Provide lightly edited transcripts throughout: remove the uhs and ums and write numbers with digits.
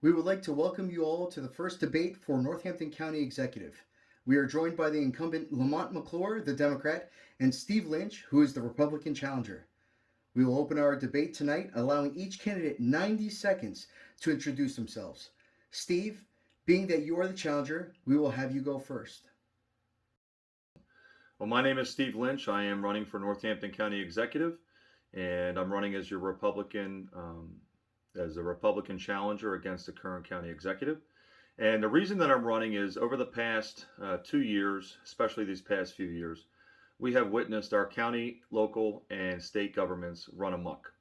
We would like to welcome you all to the first debate for Northampton County Executive. We are joined by the incumbent Lamont McClure, the Democrat, and Steve Lynch, who is the Republican challenger. We will open our debate tonight, allowing each candidate 90 seconds to introduce themselves. Steve, being that you are the challenger, we will have you go first. Well, my name is Steve Lynch. I am running for Northampton County Executive, and I'm running as as a Republican challenger against the current county executive. And the reason that I'm running is over the past 2 years, especially these past few years, we have witnessed our county, local, and state governments run amok.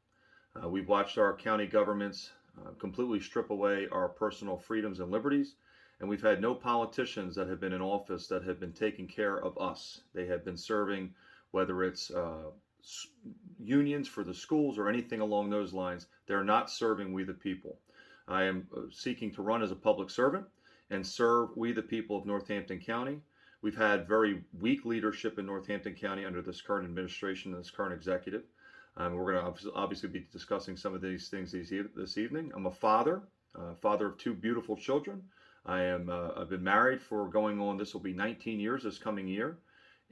We've watched our county governments completely strip away our personal freedoms and liberties, and we've had no politicians that have been in office that have been taking care of us. They have been serving, whether it's unions for the schools or anything along those lines. They're not serving we the people. I am seeking to run as a public servant and serve we the people of Northampton County. We've had very weak leadership in Northampton County under this current administration and this current executive. We're going to obviously be discussing some of these things this evening. I'm a father of two beautiful children. I've been married for going on, this will be 19 years this coming year.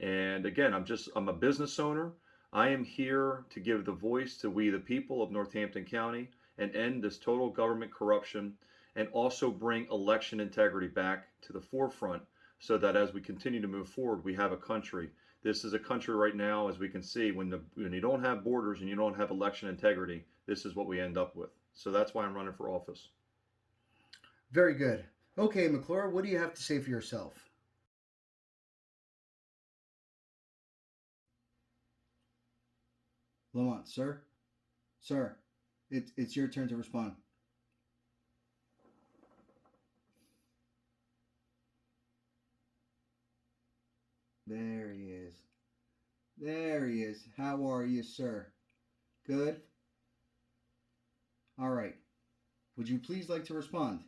And again, I'm a business owner. I am here to give the voice to we the people of Northampton County and end this total government corruption and also bring election integrity back to the forefront so that as we continue to move forward, we have a country. This is a country right now, as we can see, when you don't have borders and you don't have election integrity, this is what we end up with. So that's why I'm running for office. Very good. Okay, McClure, what do you have to say for yourself? Lamont, sir? Sir, it's your turn to respond. There he is. There he is. How are you, sir? Good? All right. Would you please like to respond?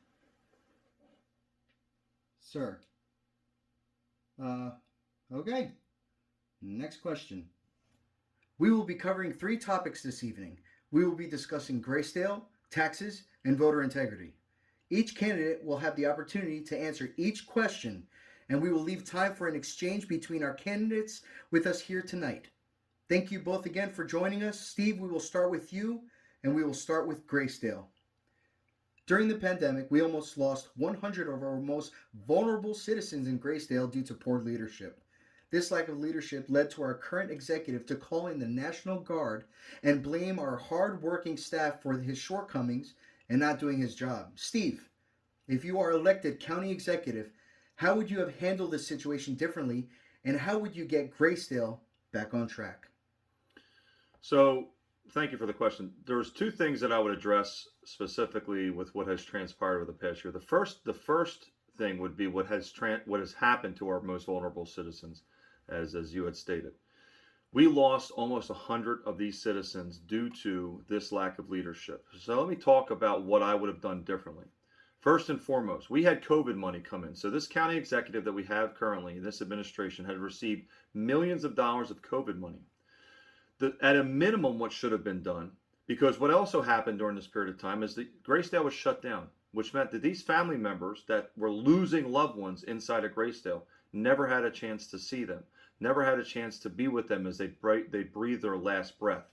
Sir. Okay. Next question. We will be covering 3 topics this evening. We will be discussing Gracedale, taxes, and voter integrity. Each candidate will have the opportunity to answer each question, and we will leave time for an exchange between our candidates with us here tonight. Thank you both again for joining us. Steve, we will start with you, and we will start with Gracedale. During the pandemic, we almost lost 100 of our most vulnerable citizens in Gracedale due to poor leadership. This lack of leadership led to our current executive to call in the National Guard and blame our hard-working staff for his shortcomings and not doing his job. Steve, if you are elected county executive, how would you have handled this situation differently, and how would you get Gracedale back on track? So thank you for the question. There's 2 things that I would address specifically with what has transpired over the past year. The first thing would be what has happened to our most vulnerable citizens, as you had stated. We lost almost 100 of these citizens due to this lack of leadership. So let me talk about what I would have done differently. First and foremost, we had COVID money come in. So this county executive that we have currently in this administration had received millions of dollars of COVID money. At a minimum, what should have been done, because what also happened during this period of time is that Gracedale was shut down, which meant that these family members that were losing loved ones inside of Gracedale never had a chance to see them, never had a chance to be with them as they breathe their last breath.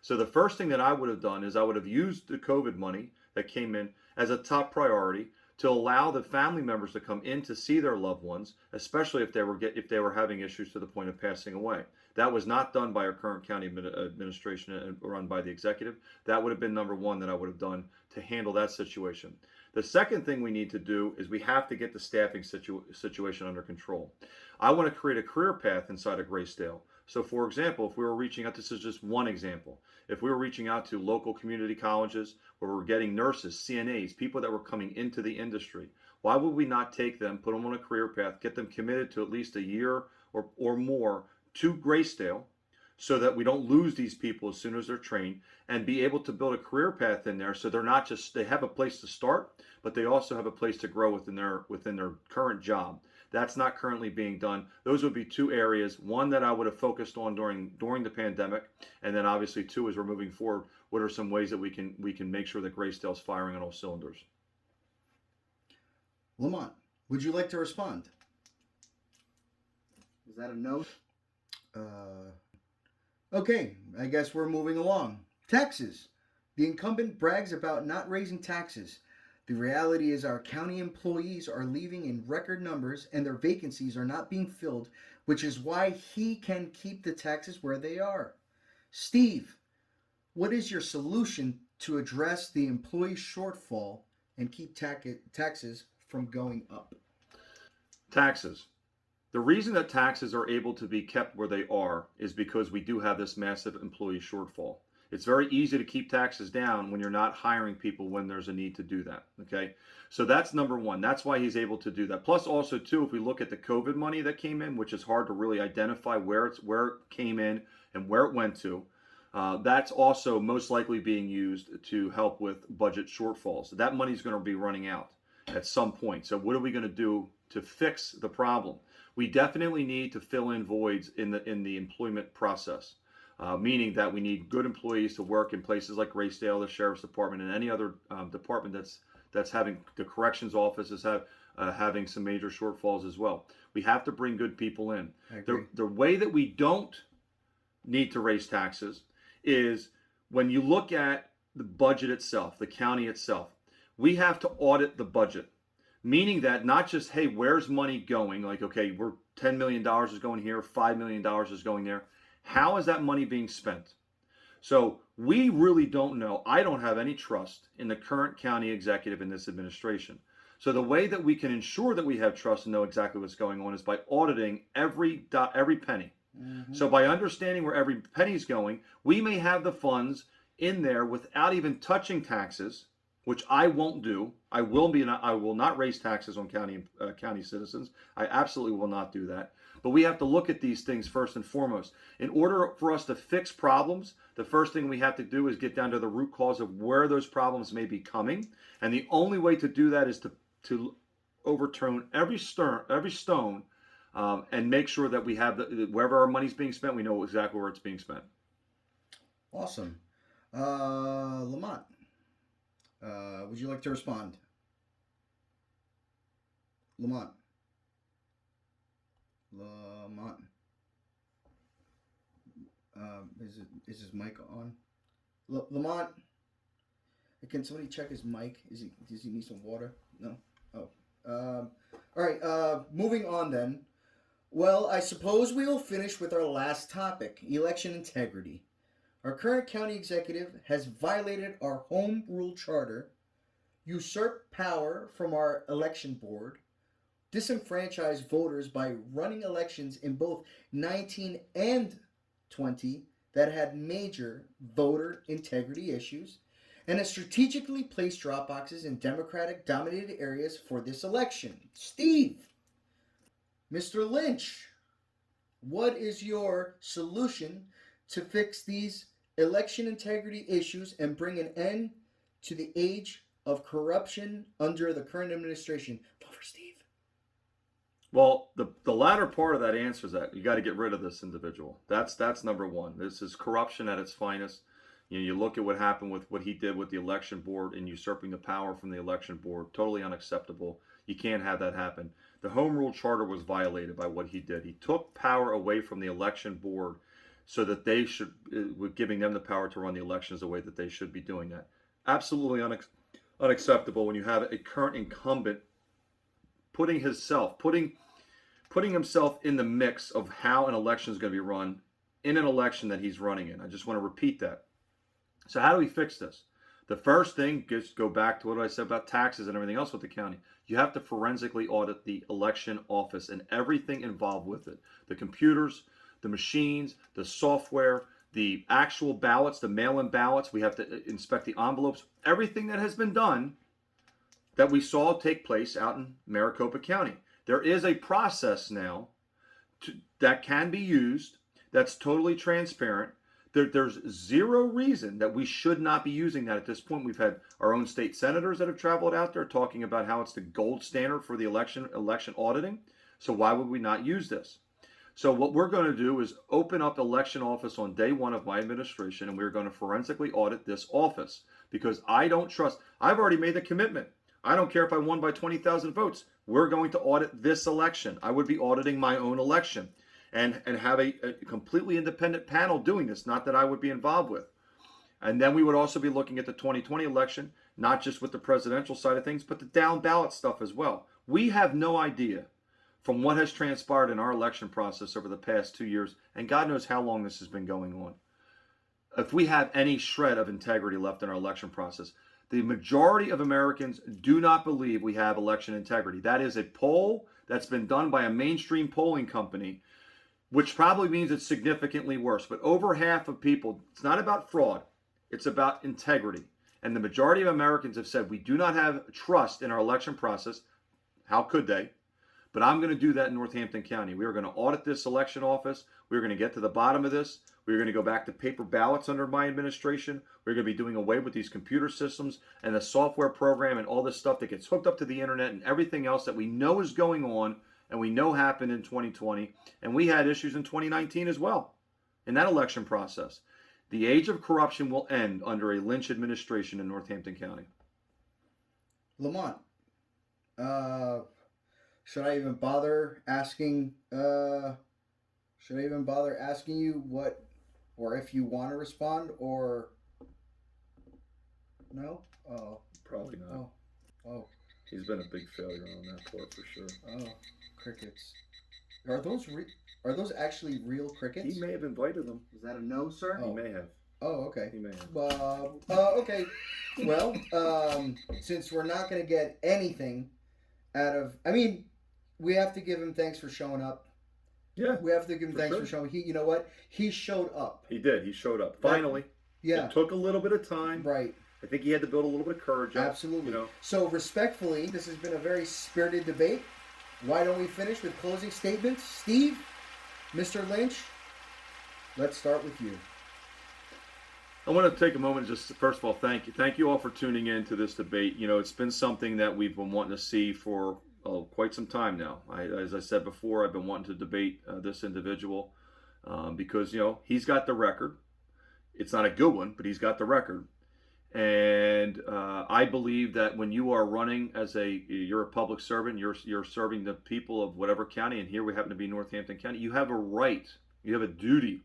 So the first thing that I would have done is I would have used the COVID money that came in as a top priority to allow the family members to come in to see their loved ones, especially if they were having issues to the point of passing away. That was not done by our current county administration and run by the executive. That would have been number one that I would have done to handle that situation. The second thing we need to do is we have to get the staffing situation under control. I want to create a career path inside of Gracedale. So for example, if we were reaching out, this is just one example, if we were reaching out to local community colleges where we're getting nurses, CNAs, people that were coming into the industry, why would we not take them, put them on a career path, get them committed to at least a year or more to Gracedale so that we don't lose these people as soon as they're trained, and be able to build a career path in there so they're not just, they have a place to start, but they also have a place to grow within their current job. That's not currently being done. Those would be 2 areas. One that I would have focused on during the pandemic, and then obviously 2, as we're moving forward, what are some ways that we can make sure that Gracedale's firing on all cylinders? Lamont, would you like to respond? Is that a no? Okay, I guess we're moving along. Taxes. The incumbent brags about not raising taxes. The reality is, our county employees are leaving in record numbers and their vacancies are not being filled, which is why he can keep the taxes where they are. Steve, what is your solution to address the employee shortfall and keep taxes from going up? Taxes. The reason that taxes are able to be kept where they are is because we do have this massive employee shortfall. It's very easy to keep taxes down when you're not hiring people when there's a need to do that. Okay. So that's number one. That's why he's able to do that. Plus, also, too, if we look at the COVID money that came in, which is hard to really identify where it came in and where it went to, that's also most likely being used to help with budget shortfalls. That money is going to be running out at some point. So, what are we going to do to fix the problem? We definitely need to fill in voids in the employment process, meaning that we need good employees to work in places like Gracedale, the sheriff's department, and any other department that's having the corrections offices having some major shortfalls as well. We have to bring good people in. The way that we don't need to raise taxes is when you look at the budget itself, the county itself, we have to audit the budget. Meaning that not just, hey, where's money going? Like, okay, we're $10 million is going here, $5 million is going there. How is that money being spent? So we really don't know. I don't have any trust in the current county executive in this administration. So the way that we can ensure that we have trust and know exactly what's going on is by auditing every penny. Mm-hmm. So by understanding where every penny is going, we may have the funds in there without even touching taxes, which I won't do. I will not raise taxes on county citizens. I absolutely will not do that. But we have to look at these things first and foremost. In order for us to fix problems, the first thing we have to do is get down to the root cause of where those problems may be coming. And the only way to do that is to overturn every stone and make sure that we have wherever our money's being spent, we know exactly where it's being spent. Awesome. Lamont, would you like to respond? Lamont. Is his mic on? Lamont, can somebody check his mic? Does he need some water? No. Oh. All right. Moving on then. Well, I suppose we will finish with our last topic: election integrity. Our current county executive has violated our home rule charter, usurped power from our election board, disenfranchised voters by running elections in both 19 and 20 that had major voter integrity issues, and has strategically placed drop boxes in Democratic dominated areas for this election. Steve, Mr. Lynch, what is your solution to fix these election integrity issues and bring an end to the age of corruption under the current administration? Vote for Steve. Well, the latter part of that answer is that you got to get rid of this individual. That's number one. This is corruption at its finest. You look at what happened with what he did with the election board and usurping the power from the election board. Totally unacceptable. You can't have that happen. The home rule charter was violated by what he did. He took power away from the election board so that they should, giving them the power to run the elections the way that they should be doing that. Absolutely unacceptable when you have a current incumbent putting himself in the mix of how an election is going to be run in an election that he's running in. I just want to repeat that. So how do we fix this? The first thing, just go back to what I said about taxes and everything else with the county. You have to forensically audit the election office and everything involved with it. The computers, the machines, the software, the actual ballots, the mail-in ballots. We have to inspect the envelopes. Everything that has been done that we saw take place out in Maricopa County. There is a process now that can be used that's totally transparent. There's zero reason that we should not be using that at this point. We've had our own state senators that have traveled out there talking about how it's the gold standard for the election auditing. So why would we not use this? So what we're going to do is open up election office on day one of my administration, and we're going to forensically audit this office because I don't trust. I've already made the commitment. I don't care if I won by 20,000 votes. We're going to audit this election. I would be auditing my own election and have a completely independent panel doing this, not that I would be involved with. And then we would also be looking at the 2020 election, not just with the presidential side of things, but the down ballot stuff as well. We have no idea from what has transpired in our election process over the past 2 years, and God knows how long this has been going on. If we have any shred of integrity left in our election process, the majority of Americans do not believe we have election integrity. That is a poll that's been done by a mainstream polling company, which probably means it's significantly worse. But over half of people, it's not about fraud, it's about integrity. And the majority of Americans have said we do not have trust in our election process. How could they? But I'm going to do that in Northampton County. We are going to audit this election office. We're going to get to the bottom of this. We're going to go back to paper ballots under my administration. We're going to be doing away with these computer systems and the software program and all this stuff that gets hooked up to the internet and everything else that we know is going on and we know happened in 2020. And we had issues in 2019 as well in that election process. The age of corruption will end under a Lynch administration in Northampton County. Lamont, should I even bother asking? Should I even bother asking you what, or if you want to respond, or no? Oh, Probably not. Oh, He's been a big failure on that part for sure. oh, crickets. Are those actually real crickets? He may have invited them. Is that a no, sir? He may have. Oh, okay. He may have. Okay. Well, since we're not going to get anything out of, I mean, we have to give him thanks for showing up. Yeah. We have to give him thanks sure. for showing. You know what? He showed up. He did. He showed up. Finally. Yeah. It took a little bit of time. Right. I think he had to build a little bit of courage up. Absolutely. You know. So respectfully, this has been a very spirited debate. Why don't we finish with closing statements? Steve, Mr. Lynch, let's start with you. I want to take a moment and just, first of all, thank you. Thank you all for tuning in to this debate. You know, it's been something that we've been wanting to see for quite some time now. As I said before, I've been wanting to debate this individual because, you know, he's got the record. It's not a good one, but he's got the record. And I believe that when you are running as you're a public servant, you're serving the people of whatever county, and here we happen to be Northampton County, you have a right, you have a duty,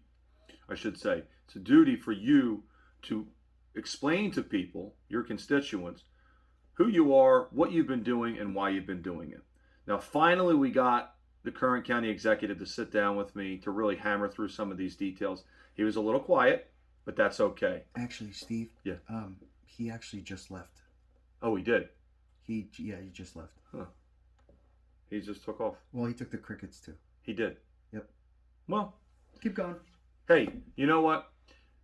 I should say. It's a duty for you to explain to people, your constituents, who you are, what you've been doing, and why you've been doing it. Now, finally, we got the current county executive to sit down with me to really hammer through some of these details. He was a little quiet, but that's okay. Actually, Steve. Yeah. He actually just left. Oh, he did? He just left. Huh. He just took off. Well, he took the crickets too. He did? Yep. Well. Keep going. Hey, you know what?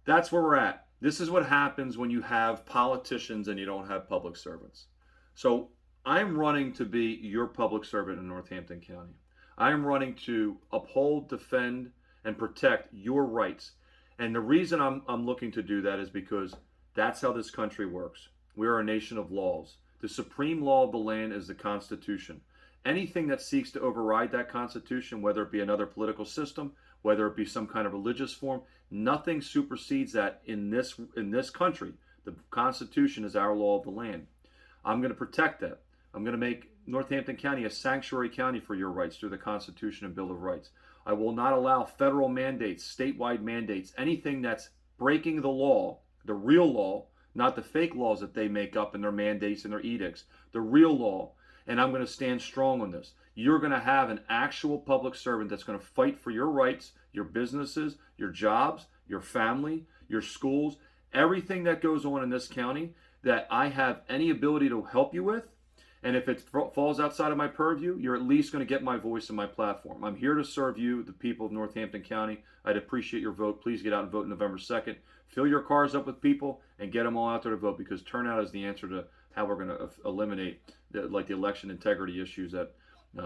That's where we're at. This is what happens when you have politicians and you don't have public servants. So I'm running to be your public servant in Northampton County. I'm running to uphold, defend, and protect your rights. And the reason I'm looking to do that is because that's how this country works. We are a nation of laws. The supreme law of the land is the Constitution. Anything that seeks to override that Constitution, whether it be another political system, whether it be some kind of religious form, nothing supersedes that in this country. The Constitution is our law of the land. I'm going to protect that. I'm going to make Northampton County a sanctuary county for your rights through the Constitution and Bill of Rights. I will not allow federal mandates, statewide mandates, anything that's breaking the law, the real law, not the fake laws that they make up in their mandates and their edicts, the real law. And I'm going to stand strong on this. You're going to have an actual public servant that's going to fight for your rights, your businesses, your jobs, your family, your schools, everything that goes on in this county that I have any ability to help you with. And if it falls outside of my purview, you're at least going to get my voice and my platform. I'm here to serve you, the people of Northampton County. I'd appreciate your vote. Please get out and vote November 2nd. Fill your cars up with people and get them all out there to vote, because turnout is the answer to how we're going to eliminate the election integrity issues that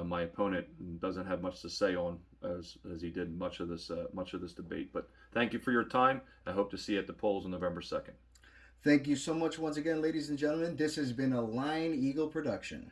my opponent doesn't have much to say on, as he did much of this debate. But thank you for your time. I hope to see you at the polls on November 2nd. Thank you so much once again, ladies and gentlemen. This has been a Lion Eagle production.